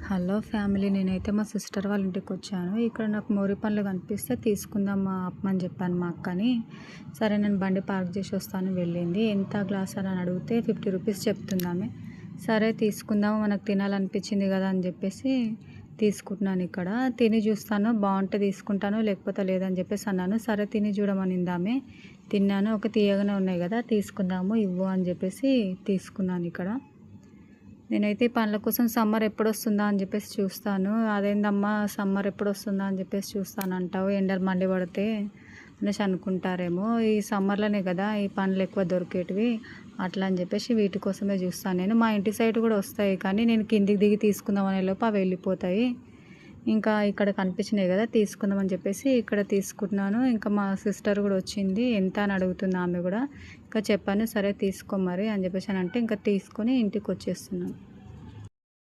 Hello family, నేనైతే మా sister వాళ్ళ ఇంటికి వచ్చాను. ఇక్కడ నాకు మోరి పండ్లు కనిపిస్తే తీసుకుందాం మా అప్పని చెప్పాను మా అక్కని. సరే నేను బండి పార్క్ చేసి వస్తాను వెళ్ళింది. ఎంత గ్లాస్ అని అడిగితే 50 రూపీస్ చెప్తుందామె. సరే తీసుకుందాము, మనకు తినాలనిపించింది కదా అని చెప్పేసి తీసుకుంటున్నాను. ఇక్కడ తిని చూస్తాను, బాగుంటే తీసుకుంటాను, లేకపోతే లేదని చెప్పేసి అన్నాను. సరే తిని చూడమనింది ఆమె. తిన్నాను. ఒక తీయగానే ఉన్నాయి కదా, తీసుకుందాము ఇవ్వు అని చెప్పేసి తీసుకున్నాను. ఇక్కడ నేనైతే ఈ పండ్ల కోసం సమ్మర్ ఎప్పుడొస్తుందా అని చెప్పేసి చూస్తాను. అదేందమ్మా సమ్మర్ ఎప్పుడొస్తుందా అని చెప్పేసి చూస్తానంటావు, ఎండలు మండి పడితే అనేసి అనుకుంటారేమో. ఈ సమ్మర్లోనే కదా ఈ పండ్లు ఎక్కువ దొరికేటివి, అట్లా అని చెప్పేసి వీటి కోసమే చూస్తాను నేను. మా ఇంటి సైడ్ కూడా వస్తాయి, కానీ నేను కిందికి దిగి తీసుకుందాం అనే లోపు అవి వెళ్ళిపోతాయి. ఇంకా ఇక్కడ కనిపించినాయి కదా తీసుకుందామని చెప్పేసి ఇక్కడ తీసుకుంటున్నాను. ఇంకా మా సిస్టర్ కూడా వచ్చింది, ఎంత అని అడుగుతుంది ఆమె కూడా. ఇంకా చెప్పాను సరే తీసుకో మరి అని చెప్పేసి అని అంటే ఇంకా తీసుకొని ఇంటికి వచ్చేస్తున్నాను.